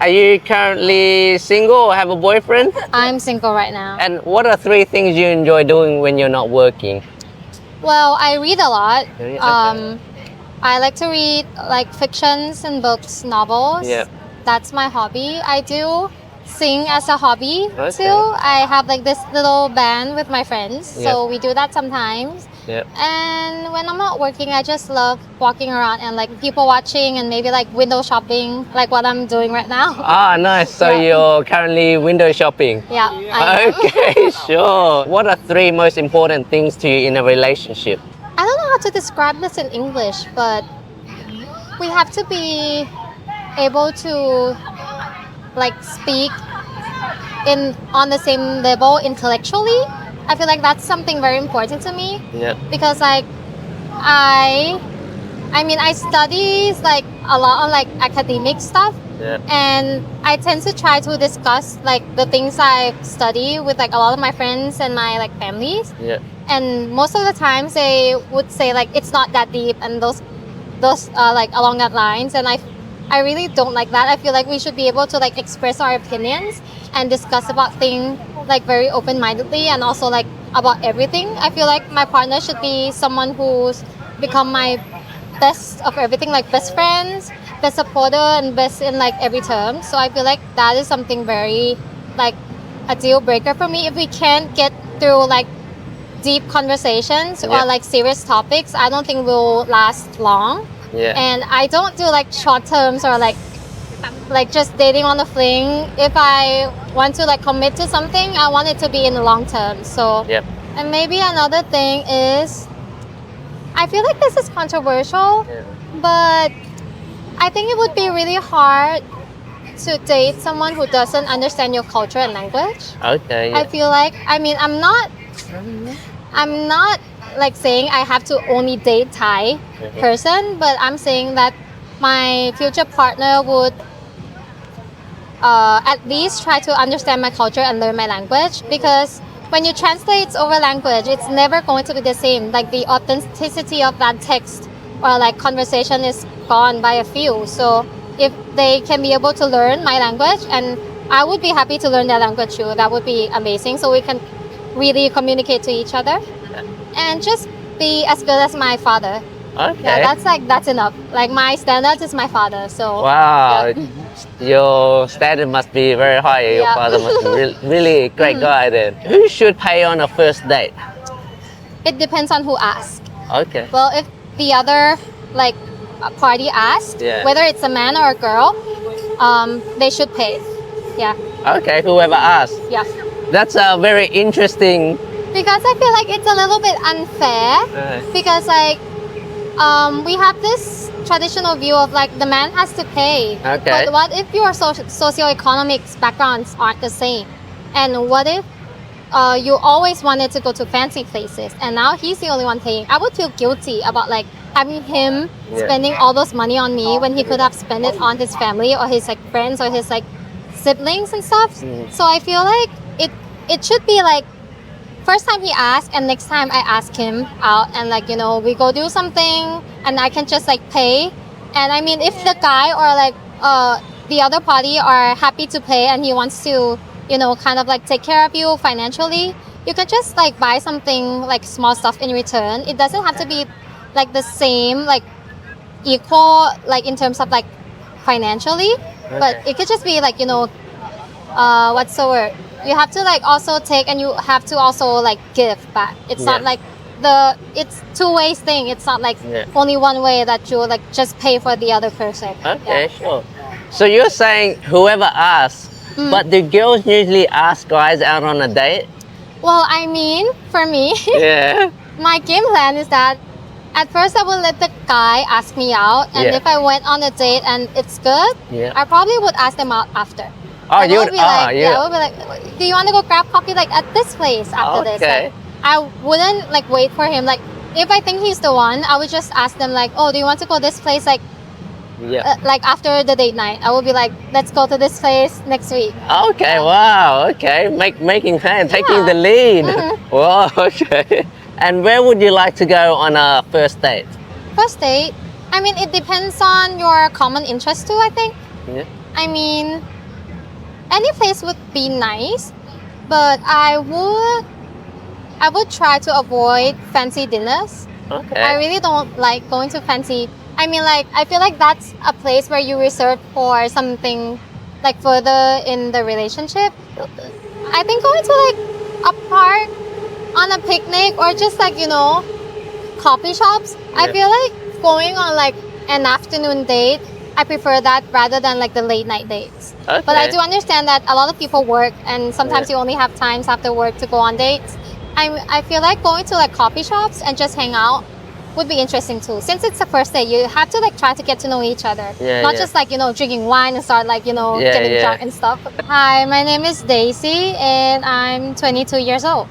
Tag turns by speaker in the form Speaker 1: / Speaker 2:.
Speaker 1: Are you currently single or have a boyfriend?
Speaker 2: I'm single right now.
Speaker 1: And what are 3 things you enjoy doing when you're not working?
Speaker 2: Well, I read a lot.
Speaker 1: Okay.
Speaker 2: I like to read like fictions and books, novels.
Speaker 1: Yeah.
Speaker 2: That's my hobby. I do sing as a hobby
Speaker 1: Okay.
Speaker 2: too. I have like this little band with my friends, so we do that sometimes.
Speaker 1: Yep.
Speaker 2: And when I'm not working, I just love walking around and like people watching and maybe like window shopping, like what I'm doing right now.
Speaker 1: Ah, nice. So
Speaker 2: Yeah.
Speaker 1: you're currently window shopping?
Speaker 2: Yeah, I am.
Speaker 1: Okay, sure. What are 3 most important things to you in a relationship?
Speaker 2: I don't know how to describe this in English, but we have to be able to like speak on the same level intellectually. I feel like that's something very important to me
Speaker 1: Yep.
Speaker 2: because like I mean I study like a lot on like academic stuff,
Speaker 1: Yep.
Speaker 2: and I tend to try to discuss like the things I study with like a lot of my friends and my like families.
Speaker 1: Yep.
Speaker 2: And most of the times they would say like it's not that deep and those like along that lines, and I really don't like that. I feel like we should be able to like express our opinions and discuss about things like very open-mindedly and also like about everything. I feel like my partner should be someone who's become my best of everything, like best friends, best supporter, and best in like every term. So I feel like that is something very like a deal breaker for me. If we can't get through like deep conversations
Speaker 1: Yeah.
Speaker 2: or like serious topics, I don't think we'll last long.
Speaker 1: Yeah.
Speaker 2: And I don't do like short terms or like just dating on a fling. If I want to like commit to something, I want it to be in the long term. So
Speaker 1: Yep.
Speaker 2: and maybe another thing is I feel like this is controversial, but I think it would be really hard to date someone who doesn't understand your culture and language.
Speaker 1: Okay.
Speaker 2: I feel like I'm not like saying I have to only date Thai person, but I'm saying that my future partner would at least try to understand my culture and learn my language, because when you translate over language, it's never going to be the same. Like the authenticity of that text or like conversation is gone by a few. So if they can be able to learn my language, and I would be happy to learn their language too, that would be amazing. So we can really communicate to each other and just be as good as my father.
Speaker 1: Okay.
Speaker 2: Yeah, that's enough. Like my standard is my father. So
Speaker 1: Wow.
Speaker 2: yeah.
Speaker 1: Your standard must be very high. Your
Speaker 2: Yeah.
Speaker 1: father must be really great guy then. Who should pay on a first date?
Speaker 2: It depends on who asks.
Speaker 1: Okay.
Speaker 2: Well, if the other like party asked,
Speaker 1: Yeah.
Speaker 2: whether it's a man or a girl, they should pay. Yeah,
Speaker 1: Okay, whoever asks.
Speaker 2: yeah.
Speaker 1: That's a very interesting.
Speaker 2: Because I feel like it's a little bit unfair. Because like we have this traditional view of like the man has to pay.
Speaker 1: Okay.
Speaker 2: But what if your socioeconomic backgrounds aren't the same? And what if you always wanted to go to fancy places and now he's the only one paying? I would feel guilty about like having him spending all those money on me when he could have spent it on his family or his like friends or his like siblings and stuff. So I feel like it should be like first time he asks and next time I ask him out and like, you know, we go do something and I can just like pay. And I mean, if the guy or like the other party are happy to pay and he wants to, you know, kind of like take care of you financially, you can just like buy something like small stuff in return. It doesn't have to be like the same, like equal, like in terms of like financially, but it could just be like, you know, what's the word? You have to like also take and you have to also like give back. It's not like it's two ways thing. It's not like only one way that you like just pay for the other person.
Speaker 1: Okay, sure. So you're saying whoever asks, but do girls usually ask guys out on a date?
Speaker 2: Well, I mean, for me,
Speaker 1: Yeah.
Speaker 2: my game plan is that at first I would let the guy ask me out, and if I went on a date and it's good, I probably would ask them out after.
Speaker 1: Oh,
Speaker 2: And
Speaker 1: you
Speaker 2: I
Speaker 1: would,
Speaker 2: would be like,
Speaker 1: you.
Speaker 2: I would be like, do you want to go grab coffee like at this place after this?
Speaker 1: Okay.
Speaker 2: Like, I wouldn't like wait for him. Like if I think he's the one, I would just ask them like, oh, do you want to go this place like like after the date night? I would be like, let's go to this place next week.
Speaker 1: Okay, wow, okay. Making plans, taking the lead. Wow, okay. And where would you like to go on a first date?
Speaker 2: First date, I mean, it depends on your common interest too, I think.
Speaker 1: Yeah.
Speaker 2: I mean, any place would be nice, but I would try to avoid fancy dinners.
Speaker 1: Okay.
Speaker 2: I really don't like going to fancy. I mean, like, I feel like that's a place where you reserve for something like further in the relationship. I think going to like a park on a picnic or just like, coffee shops, I
Speaker 1: Yeah.
Speaker 2: feel like going on like an afternoon date, I prefer that rather than like the late night dates. But I
Speaker 1: Okay.
Speaker 2: do understand that a lot of people work and sometimes
Speaker 1: Yeah.
Speaker 2: you only have times after work to go on dates. I feel like going to like coffee shops and just hang out would be interesting too. Since it's the first day, you have to like try to get to know each other.
Speaker 1: Yeah,
Speaker 2: Not
Speaker 1: yeah.
Speaker 2: just like, drinking wine and start like,
Speaker 1: Yeah,
Speaker 2: getting
Speaker 1: yeah.
Speaker 2: drunk and stuff. Hi, my name is Daisy and I'm 22 years old.